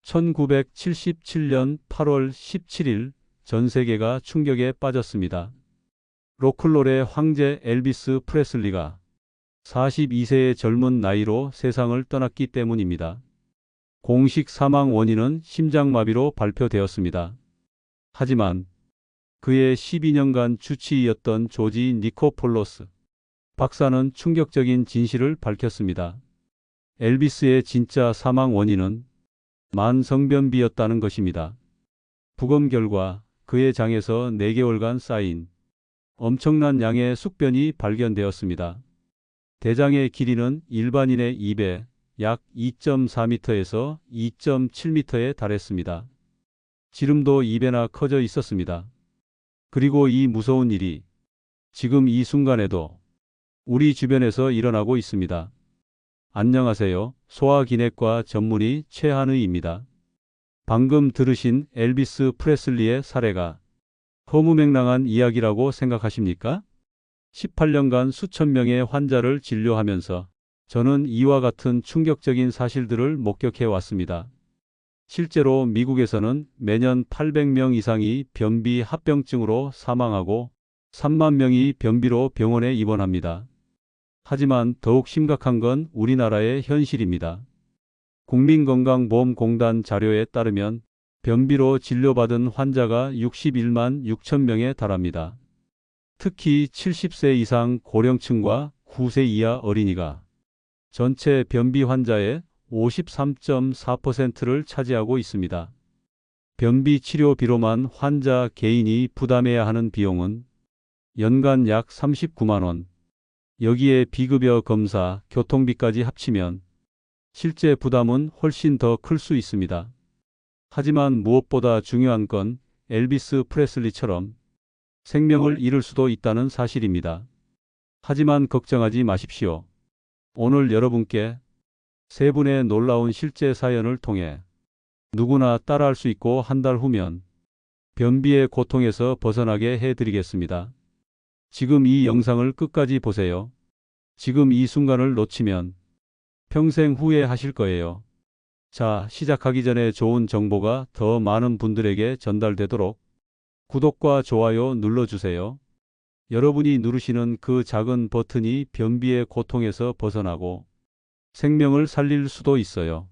1977년 8월 17일 전 세계가 충격에 빠졌습니다. 로큰롤의 황제 엘비스 프레슬리가 42세의 젊은 나이로 세상을 떠났기 때문입니다. 공식 사망 원인은 심장마비로 발표되었습니다. 하지만 그의 12년간 주치의였던 조지 니코폴로스 박사는 충격적인 진실을 밝혔습니다. 엘비스의 진짜 사망 원인은 만성변비였다는 것입니다. 부검 결과 그의 장에서 4개월간 쌓인 엄청난 양의 숙변이 발견되었습니다. 대장의 길이는 일반인의 입에 약 2.4m에서 2.7m에 달했습니다. 지름도 입에나 커져 있었습니다. 그리고 이 무서운 일이 지금 이 순간에도 우리 주변에서 일어나고 있습니다. 안녕하세요. 소아기내과 전문의 최한의입니다. 방금 들으신 엘비스 프레슬리의 사례가 허무맹랑한 이야기라고 생각하십니까? 18년간 수천 명의 환자를 진료하면서 저는 이와 같은 충격적인 사실들을 목격해 왔습니다. 실제로 미국에서는 매년 800명 이상이 변비 합병증으로 사망하고 3만 명이 변비로 병원에 입원합니다. 하지만 더욱 심각한 건 우리나라의 현실입니다. 국민건강보험공단 자료에 따르면 변비로 진료받은 환자가 61만 6천 명에 달합니다. 특히 70세 이상 고령층과 9세 이하 어린이가 전체 변비 환자의 53.4%를 차지하고 있습니다. 변비 치료비로만 환자 개인이 부담해야 하는 비용은 연간 약 39만 원. 여기에 비급여 검사, 교통비까지 합치면 실제 부담은 훨씬 더 클 수 있습니다. 하지만 무엇보다 중요한 건 엘비스 프레슬리처럼 생명을 잃을 수도 있다는 사실입니다. 하지만 걱정하지 마십시오. 오늘 여러분께 세 분의 놀라운 실제 사연을 통해 누구나 따라할 수 있고 한 달 후면 변비의 고통에서 벗어나게 해드리겠습니다. 지금 이 영상을 끝까지 보세요. 지금 이 순간을 놓치면 평생 후회하실 거예요. 자, 시작하기 전에 좋은 정보가 더 많은 분들에게 전달되도록 구독과 좋아요 눌러주세요. 여러분이 누르시는 그 작은 버튼이 변비의 고통에서 벗어나고 생명을 살릴 수도 있어요.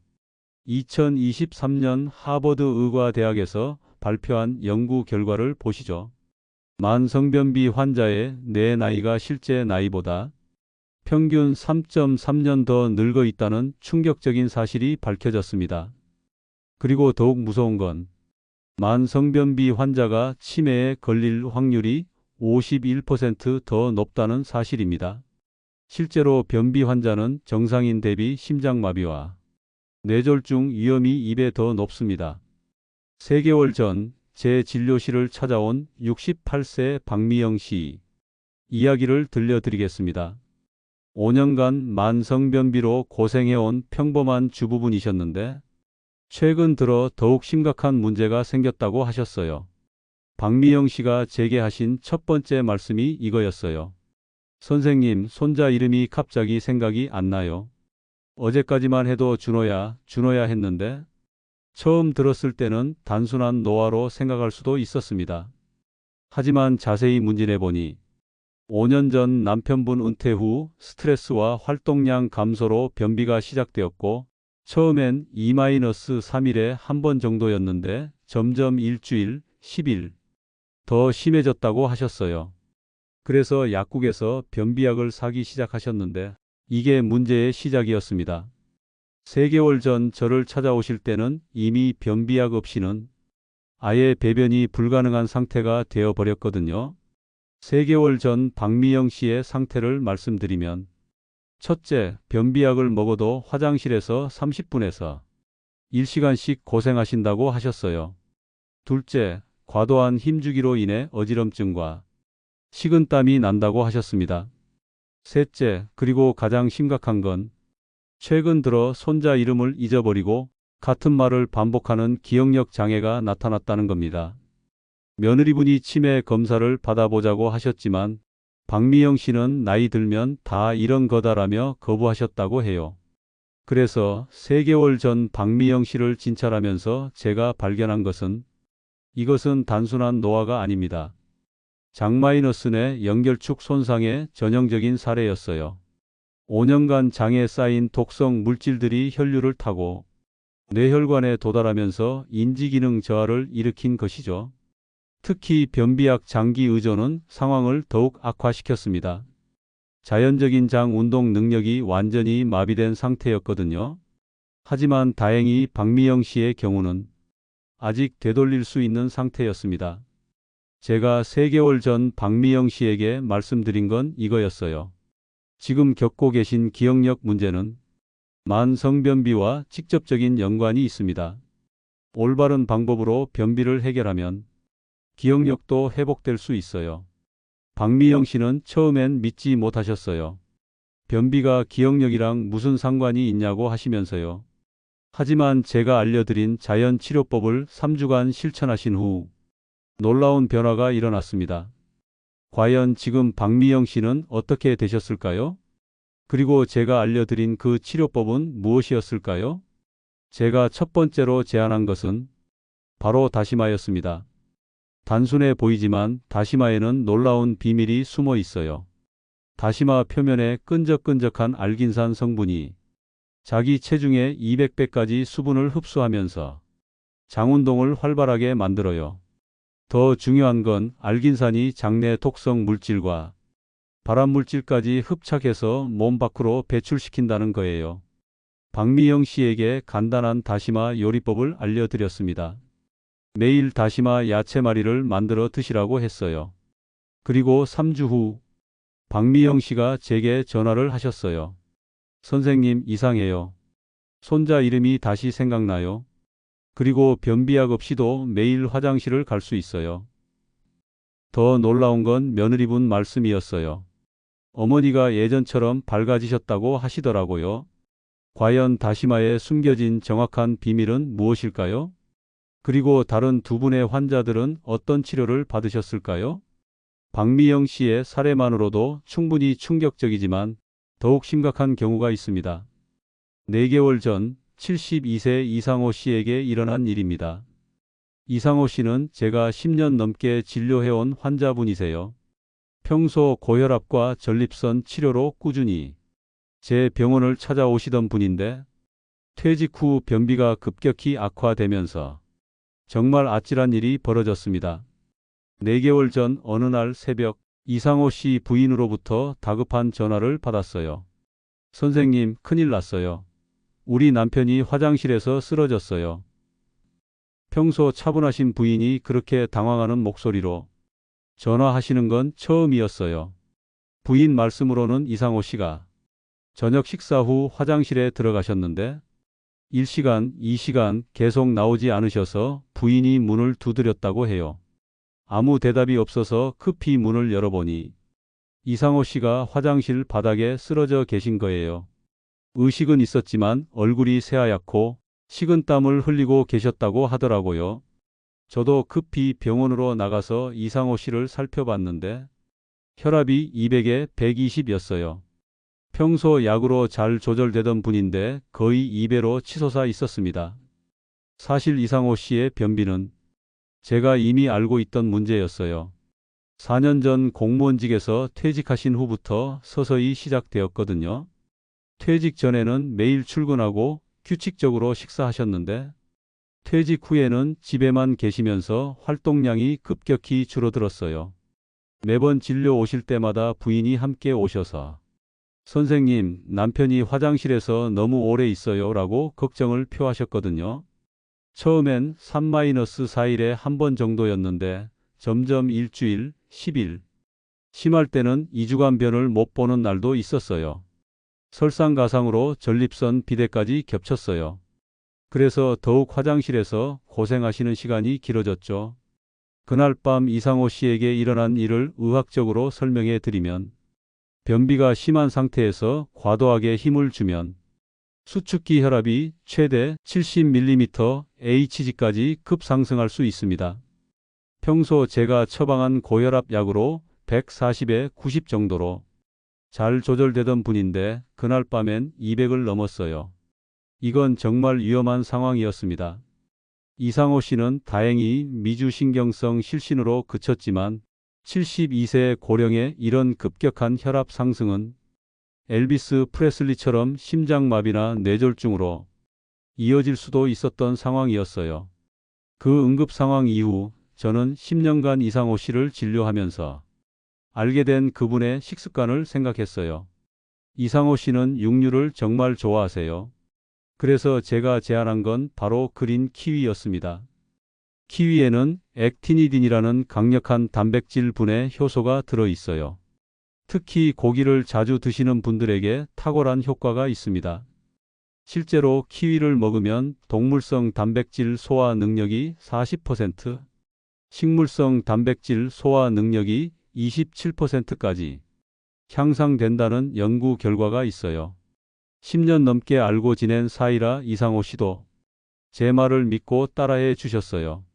2023년 하버드 의과대학에서 발표한 연구 결과를 보시죠. 만성변비 환자의 내 나이가 실제 나이보다 평균 3.3년 더 늙어 있다는 충격적인 사실이 밝혀졌습니다. 그리고 더욱 무서운 건 만성변비 환자가 치매에 걸릴 확률이 51% 더 높다는 사실입니다. 실제로 변비 환자는 정상인 대비 심장마비와 뇌졸중 위험이 2배 더 높습니다. 3개월 전 제 진료실을 찾아온 68세 박미영 씨 이야기를 들려드리겠습니다. 5년간 만성변비로 고생해온 평범한 주부분이셨는데 최근 들어 더욱 심각한 문제가 생겼다고 하셨어요. 박미영 씨가 제게 하신 첫 번째 말씀이 이거였어요. 선생님, 손자 이름이 갑자기 생각이 안 나요. 어제까지만 해도 준호야, 준호야 했는데 처음 들었을 때는 단순한 노화로 생각할 수도 있었습니다. 하지만 자세히 문진해 보니 5년 전 남편분 은퇴 후 스트레스와 활동량 감소로 변비가 시작되었고 처음엔 2-3일에 한 번 정도였는데 점점 일주일, 10일 더 심해졌다고 하셨어요. 그래서 약국에서 변비약을 사기 시작하셨는데 이게 문제의 시작이었습니다. 3개월 전 저를 찾아오실 때는 이미 변비약 없이는 아예 배변이 불가능한 상태가 되어버렸거든요. 3개월 전 박미영 씨의 상태를 말씀드리면 첫째, 변비약을 먹어도 화장실에서 30분에서 1시간씩 고생하신다고 하셨어요. 둘째, 과도한 힘주기로 인해 어지럼증과 식은땀이 난다고 하셨습니다. 셋째, 그리고 가장 심각한 건 최근 들어 손자 이름을 잊어버리고 같은 말을 반복하는 기억력 장애가 나타났다는 겁니다. 며느리분이 치매 검사를 받아보자고 하셨지만 박미영 씨는 나이 들면 다 이런 거다라며 거부하셨다고 해요. 그래서 3개월 전 박미영 씨를 진찰하면서 제가 발견한 것은 이것은 단순한 노화가 아닙니다. 장마이너스 내 연결축 손상의 전형적인 사례였어요. 5년간 장에 쌓인 독성 물질들이 혈류를 타고 뇌혈관에 도달하면서 인지기능 저하를 일으킨 것이죠. 특히 변비약 장기 의존은 상황을 더욱 악화시켰습니다. 자연적인 장 운동 능력이 완전히 마비된 상태였거든요. 하지만 다행히 박미영 씨의 경우는 아직 되돌릴 수 있는 상태였습니다. 제가 3개월 전 박미영 씨에게 말씀드린 건 이거였어요. 지금 겪고 계신 기억력 문제는 만성변비와 직접적인 연관이 있습니다. 올바른 방법으로 변비를 해결하면 기억력도 회복될 수 있어요. 박미영 씨는 처음엔 믿지 못하셨어요. 변비가 기억력이랑 무슨 상관이 있냐고 하시면서요. 하지만 제가 알려드린 자연치료법을 3주간 실천하신 후 놀라운 변화가 일어났습니다. 과연 지금 박미영 씨는 어떻게 되셨을까요? 그리고 제가 알려드린 그 치료법은 무엇이었을까요? 제가 첫 번째로 제안한 것은 바로 다시마였습니다. 단순해 보이지만 다시마에는 놀라운 비밀이 숨어 있어요. 다시마 표면에 끈적끈적한 알긴산 성분이 자기 체중의 200배까지 수분을 흡수하면서 장 운동을 활발하게 만들어요. 더 중요한 건 알긴산이 장내 독성 물질과 발암물질까지 흡착해서 몸 밖으로 배출시킨다는 거예요. 박미영 씨에게 간단한 다시마 요리법을 알려드렸습니다. 매일 다시마 야채말이를 만들어 드시라고 했어요. 그리고 3주 후 박미영 씨가 제게 전화를 하셨어요. 선생님, 이상해요. 손자 이름이 다시 생각나요. 그리고 변비약 없이도 매일 화장실을 갈 수 있어요. 더 놀라운 건 며느리분 말씀이었어요. 어머니가 예전처럼 밝아지셨다고 하시더라고요. 과연 다시마에 숨겨진 정확한 비밀은 무엇일까요? 그리고 다른 두 분의 환자들은 어떤 치료를 받으셨을까요? 박미영 씨의 사례만으로도 충분히 충격적이지만 더욱 심각한 경우가 있습니다. 4개월 전 72세 이상호 씨에게 일어난 일입니다. 이상호 씨는 제가 10년 넘게 진료해온 환자분이세요. 평소 고혈압과 전립선 치료로 꾸준히 제 병원을 찾아오시던 분인데 퇴직 후 변비가 급격히 악화되면서 정말 아찔한 일이 벌어졌습니다. 4개월 전 어느 날 새벽 이상호 씨 부인으로부터 다급한 전화를 받았어요. 선생님, 큰일 났어요. 우리 남편이 화장실에서 쓰러졌어요. 평소 차분하신 부인이 그렇게 당황하는 목소리로 전화하시는 건 처음이었어요. 부인 말씀으로는 이상호 씨가 저녁 식사 후 화장실에 들어가셨는데 1시간, 2시간 계속 나오지 않으셔서 부인이 문을 두드렸다고 해요. 아무 대답이 없어서 급히 문을 열어보니 이상호 씨가 화장실 바닥에 쓰러져 계신 거예요. 의식은 있었지만 얼굴이 새하얗고 식은땀을 흘리고 계셨다고 하더라고요. 저도 급히 병원으로 나가서 이상호 씨를 살펴봤는데 혈압이 200에 120이었어요. 평소 약으로 잘 조절되던 분인데 거의 2배로 치솟아 있었습니다. 사실 이상호 씨의 변비는 제가 이미 알고 있던 문제였어요. 4년 전 공무원직에서 퇴직하신 후부터 서서히 시작되었거든요. 퇴직 전에는 매일 출근하고 규칙적으로 식사하셨는데 퇴직 후에는 집에만 계시면서 활동량이 급격히 줄어들었어요. 매번 진료 오실 때마다 부인이 함께 오셔서 선생님, 남편이 화장실에서 너무 오래 있어요 라고 걱정을 표하셨거든요. 처음엔 3-4일에 한 번 정도였는데 점점 일주일, 10일, 심할 때는 2주간 변을 못 보는 날도 있었어요. 설상가상으로 전립선 비대까지 겹쳤어요. 그래서 더욱 화장실에서 고생하시는 시간이 길어졌죠. 그날 밤 이상호 씨에게 일어난 일을 의학적으로 설명해 드리면 변비가 심한 상태에서 과도하게 힘을 주면 수축기 혈압이 최대 70mm Hg까지 급상승할 수 있습니다. 평소 제가 처방한 고혈압 약으로 140에 90 정도로 잘 조절되던 분인데 그날 밤엔 200을 넘었어요. 이건 정말 위험한 상황이었습니다. 이상호 씨는 다행히 미주신경성 실신으로 그쳤지만 72세 고령의 이런 급격한 혈압 상승은 엘비스 프레슬리처럼 심장마비나 뇌졸중으로 이어질 수도 있었던 상황이었어요. 그 응급 상황 이후 저는 10년간 이상호 씨를 진료하면서 알게 된 그분의 식습관을 생각했어요. 이상호 씨는 육류를 정말 좋아하세요. 그래서 제가 제안한 건 바로 그린 키위였습니다. 키위에는 액티니딘이라는 강력한 단백질 분해 효소가 들어 있어요. 특히 고기를 자주 드시는 분들에게 탁월한 효과가 있습니다. 실제로 키위를 먹으면 동물성 단백질 소화 능력이 40%, 식물성 단백질 소화 능력이 27%까지 향상된다는 연구 결과가 있어요. 10년 넘게 알고 지낸 사이라 이상호 씨도 제 말을 믿고 따라해 주셨어요.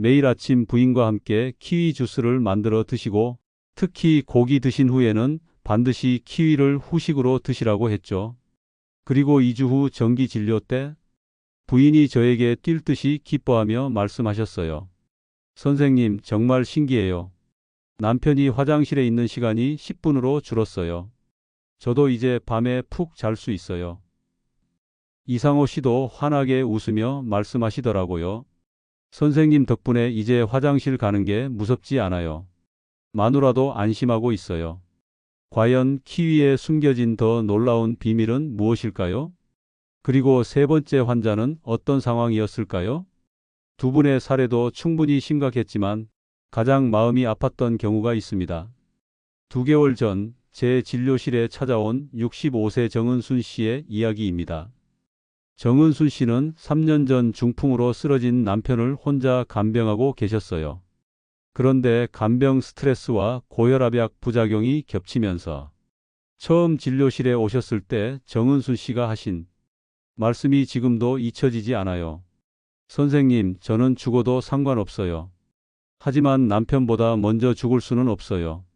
매일 아침 부인과 함께 키위 주스를 만들어 드시고 특히 고기 드신 후에는 반드시 키위를 후식으로 드시라고 했죠. 그리고 2주 후 정기 진료 때 부인이 저에게 뛸 듯이 기뻐하며 말씀하셨어요. 선생님, 정말 신기해요. 남편이 화장실에 있는 시간이 10분으로 줄었어요. 저도 이제 밤에 푹 잘 수 있어요. 이상호 씨도 환하게 웃으며 말씀하시더라고요. 선생님 덕분에 이제 화장실 가는 게 무섭지 않아요. 마누라도 안심하고 있어요. 과연 키위에 숨겨진 더 놀라운 비밀은 무엇일까요? 그리고 세 번째 환자는 어떤 상황이었을까요? 두 분의 사례도 충분히 심각했지만 가장 마음이 아팠던 경우가 있습니다. 2개월 전 제 진료실에 찾아온 65세 정은순 씨의 이야기입니다. 정은순 씨는 3년 전 중풍으로 쓰러진 남편을 혼자 간병하고 계셨어요. 그런데 간병 스트레스와 고혈압약 부작용이 겹치면서 처음 진료실에 오셨을 때 정은순 씨가 하신 말씀이 지금도 잊혀지지 않아요. 선생님, 저는 죽어도 상관없어요. 하지만 남편보다 먼저 죽을 수는 없어요.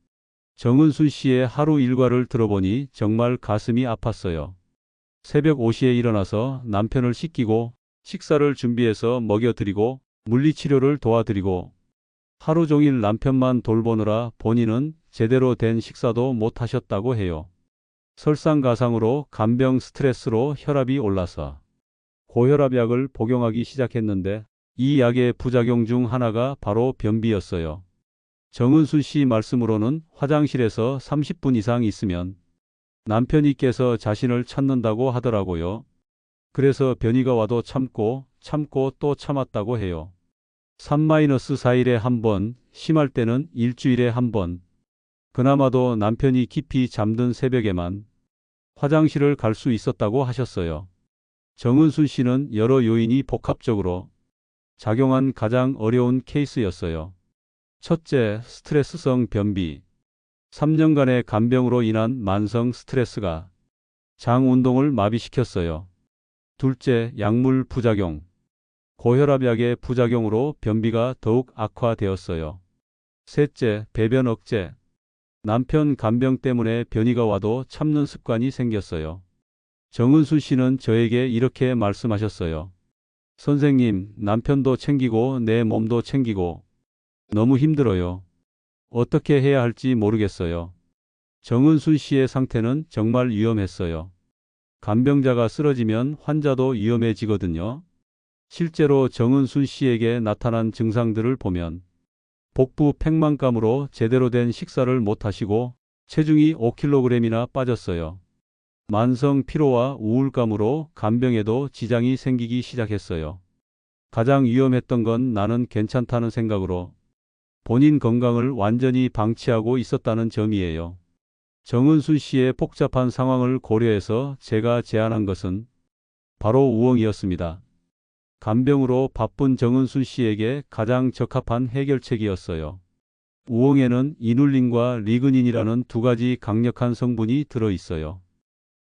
정은순 씨의 하루 일과를 들어보니 정말 가슴이 아팠어요. 새벽 5시에 일어나서 남편을 씻기고 식사를 준비해서 먹여드리고 물리치료를 도와드리고 하루 종일 남편만 돌보느라 본인은 제대로 된 식사도 못 하셨다고 해요. 설상가상으로 간병 스트레스로 혈압이 올라서 고혈압약을 복용하기 시작했는데 이 약의 부작용 중 하나가 바로 변비였어요. 정은순 씨 말씀으로는 화장실에서 30분 이상 있으면 남편이 깨서 자신을 찾는다고 하더라고요. 그래서 변이가 와도 참고 또 참았다고 해요. 3-4일에 한 번, 심할 때는 일주일에 한 번. 그나마도 남편이 깊이 잠든 새벽에만 화장실을 갈 수 있었다고 하셨어요. 정은순 씨는 여러 요인이 복합적으로 작용한 가장 어려운 케이스였어요. 첫째, 스트레스성 변비. 3년간의 간병으로 인한 만성 스트레스가 장 운동을 마비시켰어요. 둘째, 약물 부작용. 고혈압약의 부작용으로 변비가 더욱 악화되었어요. 셋째, 배변 억제. 남편 간병 때문에 변이가 와도 참는 습관이 생겼어요. 정은순 씨는 저에게 이렇게 말씀하셨어요. 선생님, 남편도 챙기고 내 몸도 챙기고 너무 힘들어요. 어떻게 해야 할지 모르겠어요. 정은순 씨의 상태는 정말 위험했어요. 간병자가 쓰러지면 환자도 위험해지거든요. 실제로 정은순 씨에게 나타난 증상들을 보면 복부 팽만감으로 제대로 된 식사를 못 하시고 체중이 5kg이나 빠졌어요. 만성 피로와 우울감으로 간병에도 지장이 생기기 시작했어요. 가장 위험했던 건 나는 괜찮다는 생각으로 본인 건강을 완전히 방치하고 있었다는 점이에요. 정은순 씨의 복잡한 상황을 고려해서 제가 제안한 것은 바로 우엉이었습니다. 간병으로 바쁜 정은순 씨에게 가장 적합한 해결책이었어요. 우엉에는 이눌린과 리그닌이라는 두 가지 강력한 성분이 들어있어요.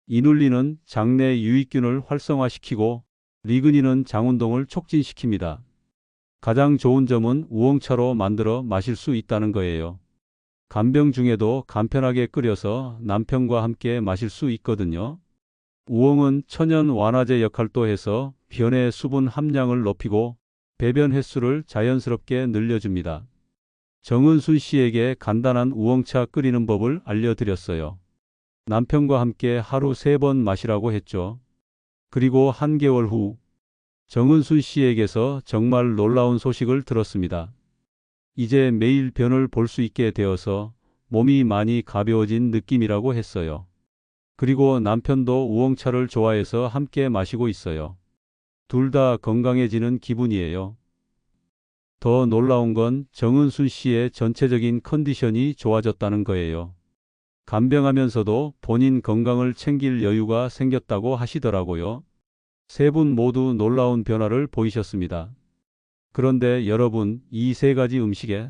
이눌린은 장내 유익균을 활성화시키고 리그닌은 장운동을 촉진시킵니다. 가장 좋은 점은 우엉차로 만들어 마실 수 있다는 거예요. 간병 중에도 간편하게 끓여서 남편과 함께 마실 수 있거든요. 우엉은 천연 완화제 역할도 해서 변의 수분 함량을 높이고 배변 횟수를 자연스럽게 늘려줍니다. 정은순 씨에게 간단한 우엉차 끓이는 법을 알려드렸어요. 남편과 함께 하루 3번 마시라고 했죠. 그리고 한개월 후 정은순 씨에게서 정말 놀라운 소식을 들었습니다. 이제 매일 변을 볼 수 있게 되어서 몸이 많이 가벼워진 느낌이라고 했어요. 그리고 남편도 우엉차를 좋아해서 함께 마시고 있어요. 둘 다 건강해지는 기분이에요. 더 놀라운 건 정은순 씨의 전체적인 컨디션이 좋아졌다는 거예요. 간병하면서도 본인 건강을 챙길 여유가 생겼다고 하시더라고요. 세 분 모두 놀라운 변화를 보이셨습니다. 그런데 여러분, 이 세 가지 음식에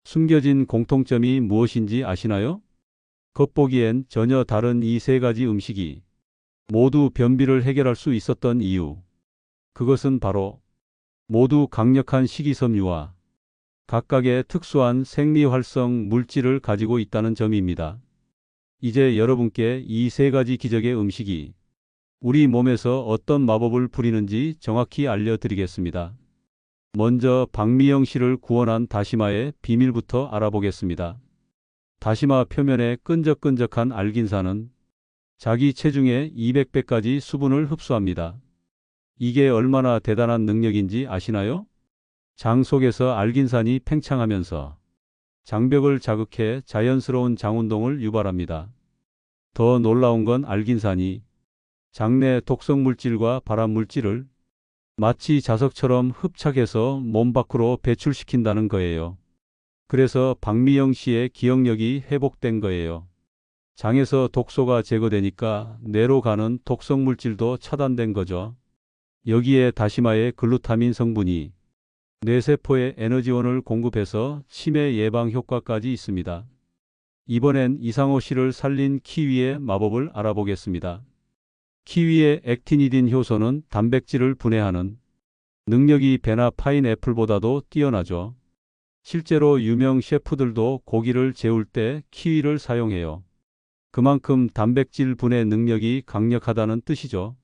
숨겨진 공통점이 무엇인지 아시나요? 겉보기엔 전혀 다른 이 세 가지 음식이 모두 변비를 해결할 수 있었던 이유. 그것은 바로 모두 강력한 식이섬유와 각각의 특수한 생리활성 물질을 가지고 있다는 점입니다. 이제 여러분께 이 세 가지 기적의 음식이 우리 몸에서 어떤 마법을 부리는지 정확히 알려드리겠습니다. 먼저 박미영 씨를 구원한 다시마의 비밀부터 알아보겠습니다. 다시마 표면에 끈적끈적한 알긴산은 자기 체중의 200배까지 수분을 흡수합니다. 이게 얼마나 대단한 능력인지 아시나요? 장 속에서 알긴산이 팽창하면서 장벽을 자극해 자연스러운 장운동을 유발합니다. 더 놀라운 건 알긴산이 장내 독성물질과 발암물질을 마치 자석처럼 흡착해서 몸 밖으로 배출시킨다는 거예요. 그래서 박미영 씨의 기억력이 회복된 거예요. 장에서 독소가 제거되니까 뇌로 가는 독성물질도 차단된 거죠. 여기에 다시마의 글루타민 성분이 뇌세포에 에너지원을 공급해서 치매 예방 효과까지 있습니다. 이번엔 이상호 씨를 살린 키위의 마법을 알아보겠습니다. 키위의 액티니딘 효소는 단백질을 분해하는 능력이 배나 파인애플보다도 뛰어나죠. 실제로 유명 셰프들도 고기를 재울 때 키위를 사용해요. 그만큼 단백질 분해 능력이 강력하다는 뜻이죠.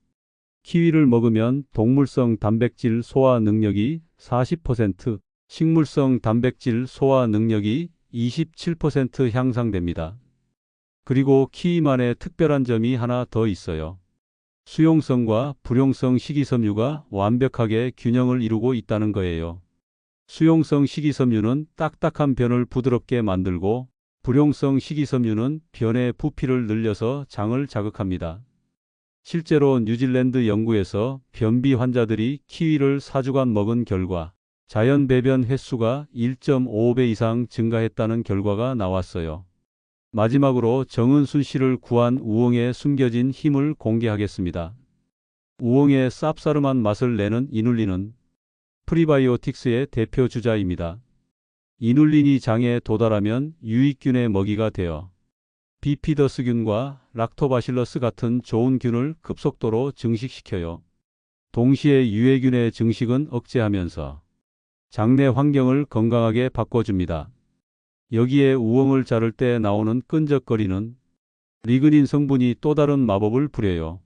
키위를 먹으면 동물성 단백질 소화 능력이 40%, 식물성 단백질 소화 능력이 27% 향상됩니다. 그리고 키위만의 특별한 점이 하나 더 있어요. 수용성과 불용성 식이섬유가 완벽하게 균형을 이루고 있다는 거예요. 수용성 식이섬유는 딱딱한 변을 부드럽게 만들고 불용성 식이섬유는 변의 부피를 늘려서 장을 자극합니다. 실제로 뉴질랜드 연구에서 변비 환자들이 키위를 4주간 먹은 결과 자연 배변 횟수가 1.5배 이상 증가했다는 결과가 나왔어요. 마지막으로 정은순 씨를 구한 우엉의 숨겨진 힘을 공개하겠습니다. 우엉의 쌉싸름한 맛을 내는 이눌린은 프리바이오틱스의 대표 주자입니다. 이눌린이 장에 도달하면 유익균의 먹이가 되어 비피더스균과 락토바실러스 같은 좋은 균을 급속도로 증식시켜요. 동시에 유해균의 증식은 억제하면서 장내 환경을 건강하게 바꿔줍니다. 여기에 우엉을 자를 때 나오는 끈적거리는 리그닌 성분이 또 다른 마법을 부려요.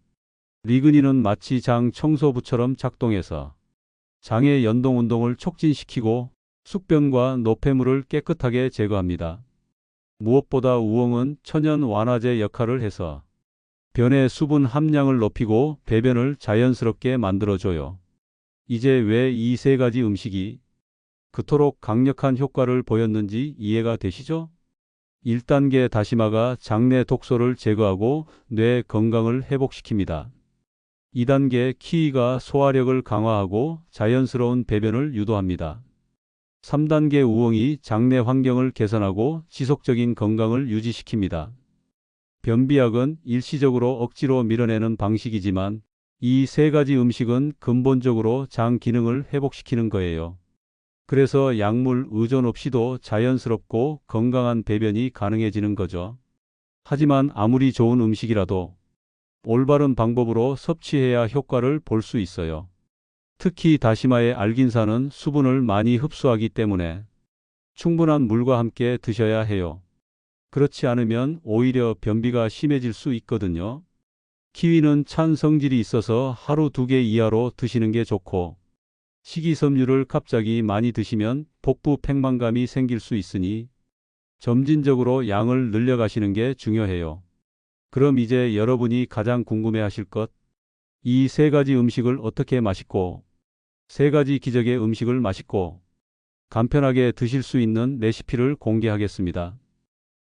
리그닌은 마치 장 청소부처럼 작동해서 장의 연동운동을 촉진시키고 숙변과 노폐물을 깨끗하게 제거합니다. 무엇보다 우엉은 천연 완화제 역할을 해서 변의 수분 함량을 높이고 배변을 자연스럽게 만들어줘요. 이제 왜 이 세 가지 음식이 그토록 강력한 효과를 보였는지 이해가 되시죠? 1단계 다시마가 장내 독소를 제거하고 뇌 건강을 회복시킵니다. 2단계 키위가 소화력을 강화하고 자연스러운 배변을 유도합니다. 3단계 우엉이 장내 환경을 개선하고 지속적인 건강을 유지시킵니다. 변비약은 일시적으로 억지로 밀어내는 방식이지만 이 세 가지 음식은 근본적으로 장 기능을 회복시키는 거예요. 그래서 약물 의존 없이도 자연스럽고 건강한 배변이 가능해지는 거죠. 하지만 아무리 좋은 음식이라도 올바른 방법으로 섭취해야 효과를 볼 수 있어요. 특히 다시마의 알긴산은 수분을 많이 흡수하기 때문에 충분한 물과 함께 드셔야 해요. 그렇지 않으면 오히려 변비가 심해질 수 있거든요. 키위는 찬 성질이 있어서 하루 2개 이하로 드시는 게 좋고, 식이섬유를 갑자기 많이 드시면 복부 팽만감이 생길 수 있으니 점진적으로 양을 늘려가시는 게 중요해요. 그럼 이제 여러분이 가장 궁금해하실 것, 이 3가지 음식을 어떻게 맛있고, 3가지 기적의 음식을 맛있고 간편하게 드실 수 있는 레시피를 공개하겠습니다.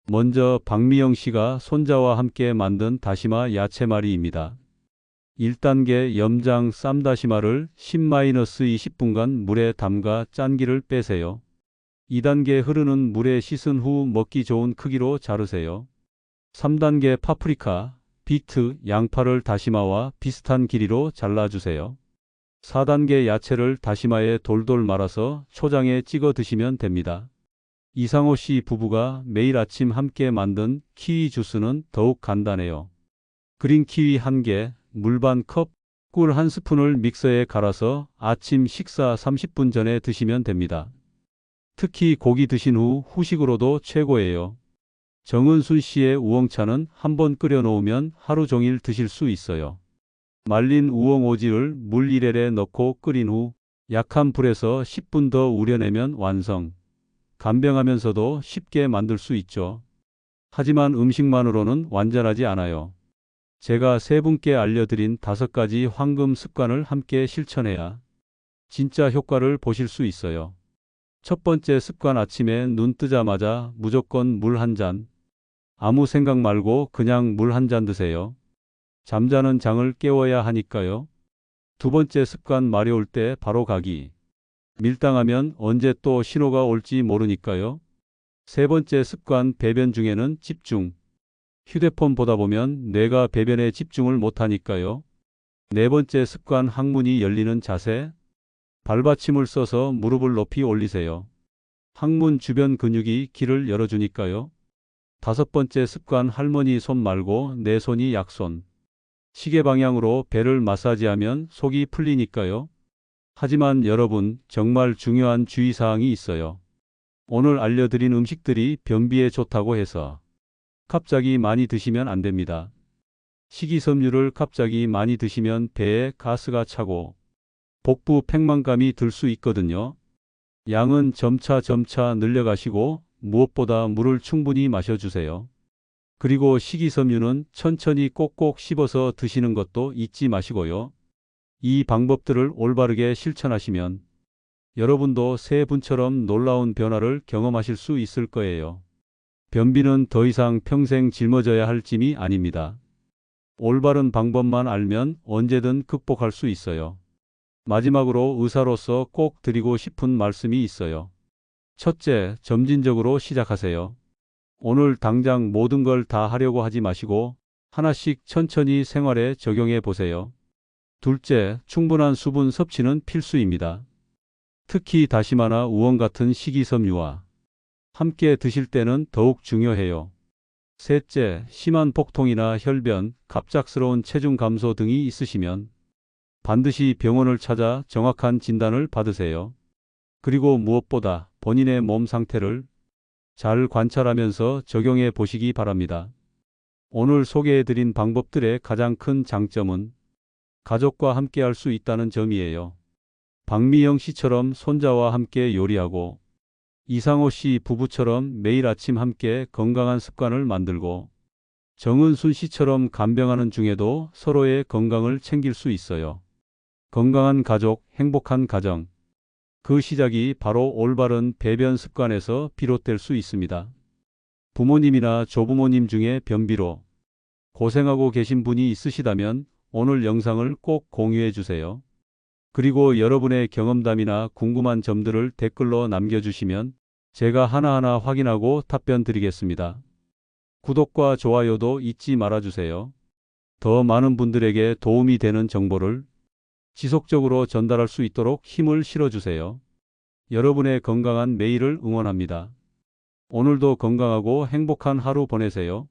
먼저 박미영 씨가 손자와 함께 만든 다시마 야채말이입니다. 1단계 염장 쌈다시마를 10-20분간 물에 담가 짠기를 빼세요. 2단계 흐르는 물에 씻은 후 먹기 좋은 크기로 자르세요. 3단계 파프리카, 비트, 양파를 다시마와 비슷한 길이로 잘라주세요. 4단계 야채를 다시마에 돌돌 말아서 초장에 찍어 드시면 됩니다. 이상호 씨 부부가 매일 아침 함께 만든 키위 주스는 더욱 간단해요. 그린 키위 1개, 물 반 컵, 꿀 1스푼을 믹서에 갈아서 아침 식사 30분 전에 드시면 됩니다. 특히 고기 드신 후 후식으로도 최고예요. 정은순 씨의 우엉차는 한번 끓여 놓으면 하루 종일 드실 수 있어요. 말린 우엉 오지를 물 1에 넣고 끓인 후 약한 불에서 10분 더 우려내면 완성. 간병하면서도 쉽게 만들 수 있죠. 하지만 음식만으로는 완전하지 않아요. 제가 3분께 알려드린 5가지 황금 습관을 함께 실천해야 진짜 효과를 보실 수 있어요. 첫 번째 습관, 아침에 눈 뜨자마자 무조건 물 1잔. 아무 생각 말고 그냥 물 1잔 드세요. 잠자는 장을 깨워야 하니까요. 두 번째 습관, 마려울 때 바로 가기. 밀당하면 언제 또 신호가 올지 모르니까요. 세 번째 습관, 배변 중에는 집중. 휴대폰 보다 보면 뇌가 배변에 집중을 못하니까요. 네 번째 습관, 항문이 열리는 자세. 발받침을 써서 무릎을 높이 올리세요. 항문 주변 근육이 길을 열어주니까요. 다섯 번째 습관, 할머니 손 말고 내 손이 약손. 시계 방향으로 배를 마사지하면 속이 풀리니까요. 하지만 여러분, 정말 중요한 주의사항이 있어요. 오늘 알려드린 음식들이 변비에 좋다고 해서 갑자기 많이 드시면 안 됩니다. 식이섬유를 갑자기 많이 드시면 배에 가스가 차고 복부 팽만감이 들 수 있거든요. 양은 점차 늘려가시고 무엇보다 물을 충분히 마셔주세요. 그리고 식이섬유는 천천히 꼭꼭 씹어서 드시는 것도 잊지 마시고요. 이 방법들을 올바르게 실천하시면 여러분도 세 분처럼 놀라운 변화를 경험하실 수 있을 거예요. 변비는 더 이상 평생 짊어져야 할 짐이 아닙니다. 올바른 방법만 알면 언제든 극복할 수 있어요. 마지막으로 의사로서 꼭 드리고 싶은 말씀이 있어요. 첫째, 점진적으로 시작하세요. 오늘 당장 모든 걸 다 하려고 하지 마시고 하나씩 천천히 생활에 적용해 보세요. 둘째, 충분한 수분 섭취는 필수입니다. 특히 다시마나 우엉 같은 식이섬유와 함께 드실 때는 더욱 중요해요. 셋째, 심한 복통이나 혈변, 갑작스러운 체중 감소 등이 있으시면 반드시 병원을 찾아 정확한 진단을 받으세요. 그리고 무엇보다 본인의 몸 상태를 잘 관찰하면서 적용해 보시기 바랍니다. 오늘 소개해드린 방법들의 가장 큰 장점은 가족과 함께 할 수 있다는 점이에요. 박미영 씨처럼 손자와 함께 요리하고 이상호 씨 부부처럼 매일 아침 함께 건강한 습관을 만들고 정은순 씨처럼 간병하는 중에도 서로의 건강을 챙길 수 있어요. 건강한 가족, 행복한 가정. 그 시작이 바로 올바른 배변 습관에서 비롯될 수 있습니다. 부모님이나 조부모님 중에 변비로 고생하고 계신 분이 있으시다면 오늘 영상을 꼭 공유해 주세요. 그리고 여러분의 경험담이나 궁금한 점들을 댓글로 남겨주시면 제가 하나하나 확인하고 답변 드리겠습니다. 구독과 좋아요도 잊지 말아주세요. 더 많은 분들에게 도움이 되는 정보를 지속적으로 전달할 수 있도록 힘을 실어주세요. 여러분의 건강한 매일을 응원합니다. 오늘도 건강하고 행복한 하루 보내세요.